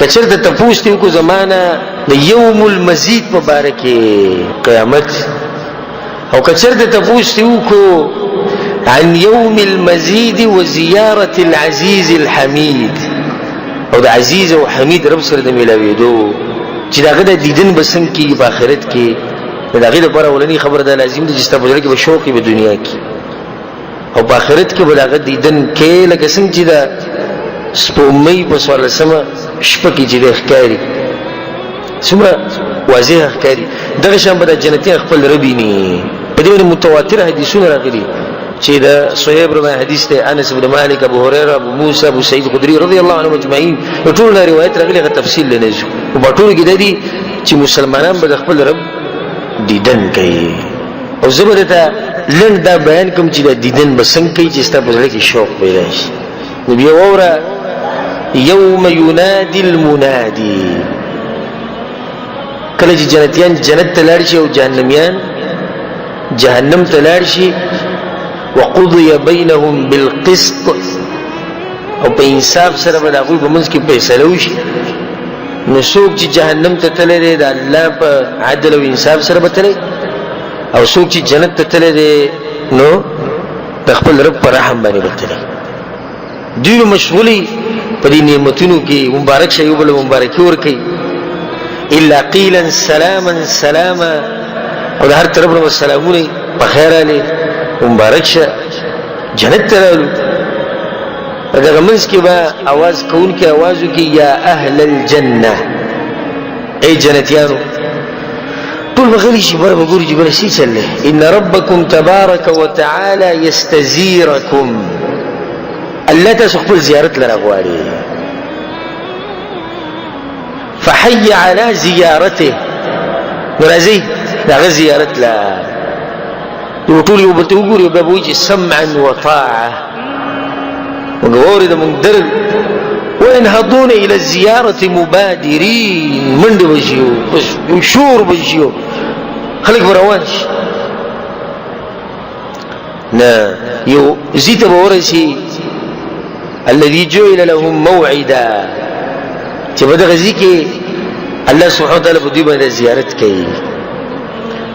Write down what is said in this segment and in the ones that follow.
کچرته تپوس دی کو زمانہ د یوم المزید مبارک قیامت او کچرته تپوس دی کو عن يوم المزيد وزيارة العزيز الحميد او د عزیز او حمید رب سره د ملاویدو چې داغه د دیدن بسنګ کې په آخرت کې داغه لپاره ولني خبر ده لازم دي چې تاسو په کې شوق په دنیا کې او په آخرت کې بلاغه دیدن کې لکه څنګه چې دا سپومې په سوال سم شپه کې چې د ښکاری څومره واضح ښکاری دغه شان به د جنتي خپل ربيني په دې متواتر حدیثونه راغلي چې دا صہیح روایت حدیث ته انس بن مالک ابو هريره ابو موسی ابو سعید خدری رضی الله عنهم اجمعین ټول روایت راغلي غو تفصیل لنهجو او ټول کې د دې چې مسلمانان به خپل رب دیدن کوي او زبرته لن دا بیان کوم چې د دیدن بسنګ کوي چې ستاسو په کې شوق پیدا شي نبی اوره یوم ینادی المنادی کله چې جنتیان جنت ته لاړ شي او جهنميان جهنم ته لاړ شي وقضي بينهم بالقسط او په انصاف سره به هغه په منځ کې فیصله وشي نو څوک چې جهنم ته تللی دی د الله په عدل او انصاف سره به تللی او څوک چې جنت ته تللی دی نو د خپل رب پر رحم باندې به تللی دوی مشغولي په دې نعمتونو کې مبارک شي او بل مبارکي ورکي الا قيلا سلاما سلاما او د هر طرف نو سلامونه په خیر علي مبارک شه جنت تلالو اگر منس کی با آواز کون کی آوازو کی یا اهل الجنه ای جنتیانو طول بغلی شی بر بگوری جی برسی چلے ان ربکم تبارک وتعالى یستزیرکم اللہ تا سخبر زیارت لرغواری فحی علی زیارته مرازی داغ زیارت لا وطول يوبته وګوري به وایي سمعا وطاعه وګوري د مندر وينهضون الى الزياره مبادرين من بجيو شور بجيو خلق بروانش نا يو زيت بورسي الذي جعل لهم موعدا چې بده غزي کې الله سبحانه وتعالى بدوی باندې زیارت کوي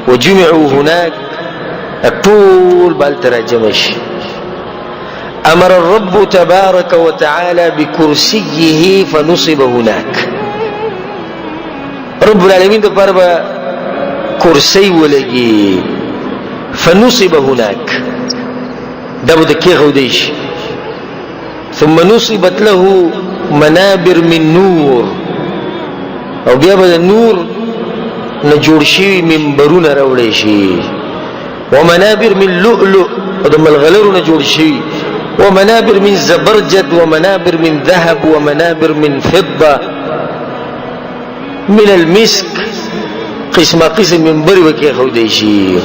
وجمعوا هناك الطول بالتراجمش أمر الرب تبارك وتعالى بكرسيه فنصب هناك رب العالمين دبر كرسي ولقي فنصب هناك دبد كي غوديش ثم نصبت له منابر من نور او بيابد النور نجورشي من برون روليشي ومنابر من لؤلؤ ودم الغلر نجور شيء ومنابر من زبرجد ومنابر من ذهب ومنابر من فضة من المسك قسم من بری وکی خودی شي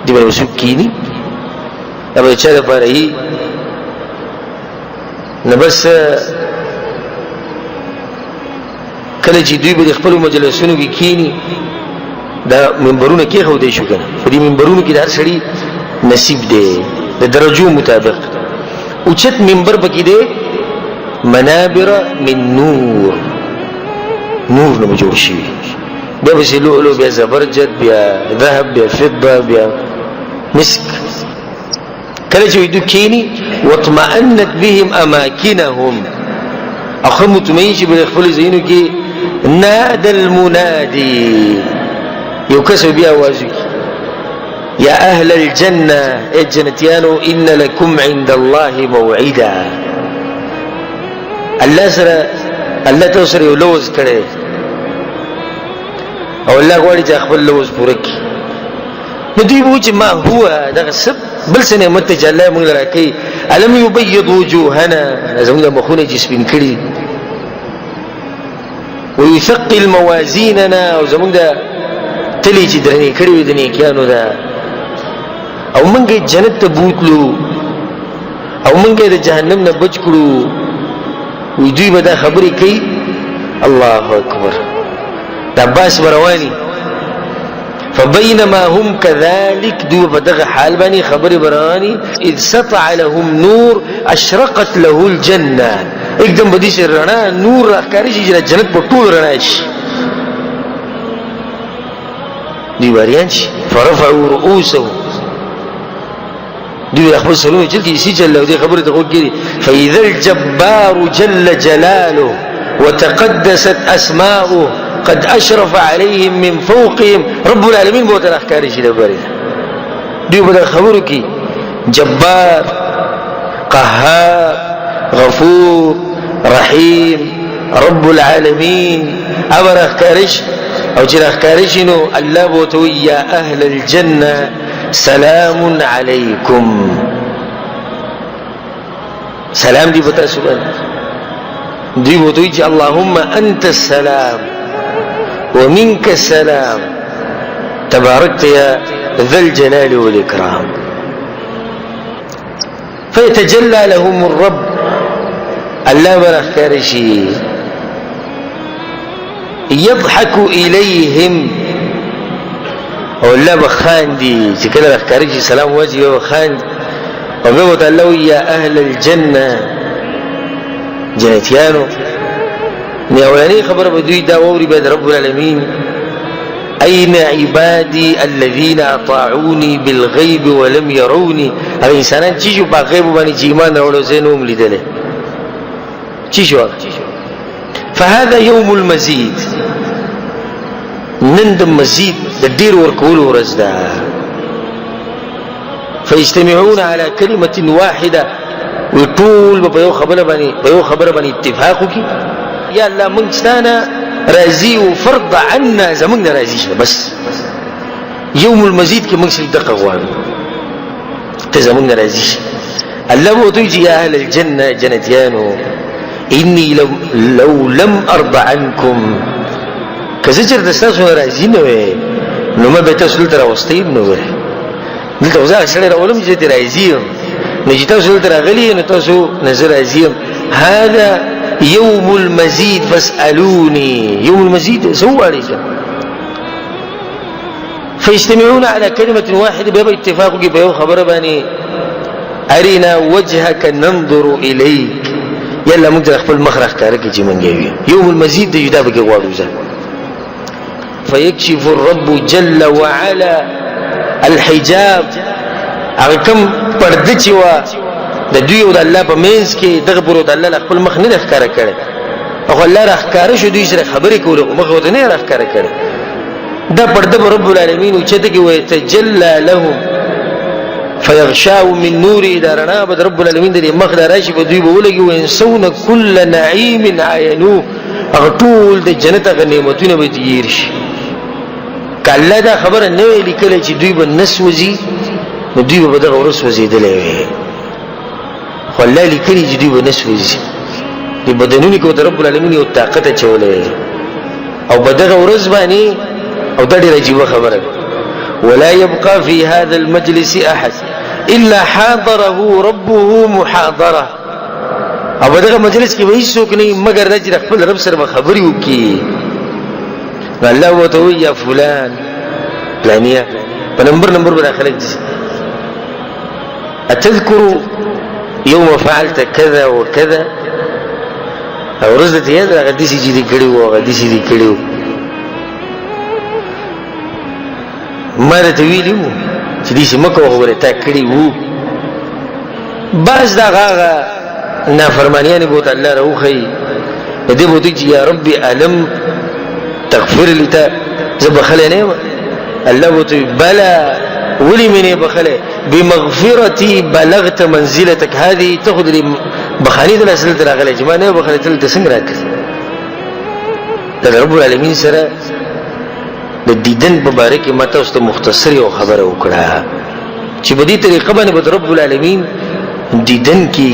دی بل وسوک کینی ابا چا د پاره نه بس کله چې دوی به خپل مجلسونو کې کینی دا منبرونه کې خو دې شو کنه په دې منبرونو کې هر سړي نصیب دی د درجو مطابق اوچت منبر پکې دی منابر من نور نور نه جوړ شي بیا به لؤلؤ بیا زبرجد بیا ذهب بیا فضه بیا مسك کله چې دوی کینی واطمئنت بهم اماكنهم اخر مطمئن شي په خپل زینو کې نادى المنادي يكسب بها وازك يا أهل الجنة الجنتيانو إن لكم عند الله موعدا الله سر الله توسر يلوز كره او الله غواړي چې خپل لوز پوره کړي نو دوی وایي ما هو دغه سب بل سنه مت الله موږ راکې الم يبيض وجوهنا زموږ مخونه چې سپین کړي ويثقل موازيننا او زموږ تلی چې درنې کړي وي د نیکانو دا او منګه جنت ته بوتلو او منګه د جهنم نه بچ کړو وی دوی به دا خبرې کوي الله اکبر دا باس برواني فبينما هم كذلك دو بدغ حال بني خبر براني إذ سطع لهم نور أشرقت له الجنة एकदम بدی سے رڼا نور راښکاري شي چې جنت په ټول رڼا شي دی وریان شي فرفعوا رؤوسهم دی خپل سلوه چې کی سي جل دی خبره ته وګوري فاذا الجبار جل جلاله وتقدست اسماؤه قد اشرف عليهم من فوقهم رب العالمين بو ته راښکاري شي دی دی په خبرو کې جبار قهار غفور رحيم رب العالمين ابر اخكارش او جل اخكارش نو الله بوتو يا اهل الجنة سلام عليكم سلام دي بتا سبحان دي بوتو يجي اللهم انت السلام ومنك السلام تباركت يا ذا الجلال والاكرام فيتجلى لهم الرب الله برخارشي يضحك إليهم والله بخاندي كده برخارشي سلام وجهي وبخاند وقبط الله يا أهل الجنة جنتيانو من أولاني خبر بدوي داوري باد رب العالمين أين عبادي الذين أطاعوني بالغيب ولم يروني الإنسانان تيجوا بغيب وباني جيمان رولو زينهم لدله تيجوا فهذا يوم المزيد نندم مزيد الدير وركول ورزدا فيجتمعون على كلمة واحدة ويطول بيو خبر بني اتفاقك يا الله منستانا رازي وفرض عنا زمننا رازيش بس يوم المزيد كي منسل دقة غوان تزمننا رازيش الله تيجي يا أهل الجنة جنتيانو إني لو لم أرضى عنكم كزجر دستاسو رازي نوه نوما بيتاسو لترا وسطيب نوه دلتا وزاق سلر أولم جيت رازيهم نجيتاسو لترا غلي نتاسو نزر رازيهم هذا يوم المزيد فاسألوني يوم المزيد سوى عليك فيجتمعون على كلمة واحدة بيبقى اتفاقوا بيبقى خبر باني أرنا وجهك ننظر إليك يلا مقدر أخفل مخرج كارك جمن جاوية يوم المزيد ده يدابك وادوزا فيكشف الرب جل وعلا الحجاب أغكم بردتوا د دوی او د الله په مینس کې دغه پرو د الله خپل مخ نه ښکارا کړي او الله راښکارا شو دوی سره خبرې کولې مخ ورته نه راښکارا کړي دا پرده رب العالمین چې ته کې وي تجلى لهم فيغشاو من نور دارنا بد رب العالمین د مخ دراشي په دوی بولګي وينسون كل نعيم عينو اغطول د جنت غنیمتونه به تیر شي کله دا خبره نه لیکل چې دوی به نسوځي نو دوی به دغه ورس وزیدلې خو الله لیکلي چې دوی به نسوځي د بدنونی کو رب العالمین یو طاقت چولې او بدغه ورځ باندې او د ډېر عجیب خبره ولا يبقى في هذا المجلس احد الا حاضره ربه محاضره او بدغه مجلس کې به هیڅوک نه مگر د خپل رب سره خبري وکي الله وتو يا فلان فلانيه په نمبر بداخلك اتذكر يوم فعلت كذا وكذا او رزت يدرا غديسي جدي کړیو غديسي دي کړیو مره تویلو چې دې سمکو غوړه تا کړیو باز دا غاغه نافرمانیان بوت الله روخي دې بوت چې يا ربي الم تغفر لي تا زبخلنه الله بوت بلا ولي مني بخله بمغفرتي بلغت منزلتك هذه تاخذ لي بخاني دل اصل تر غلې جما نه بخله تل څنګه راکړه رب العالمین سره د دیدن مبارک ماته واست مختصر او خبره وکړه چې په دې طریقه باندې رب العالمین دیدن کی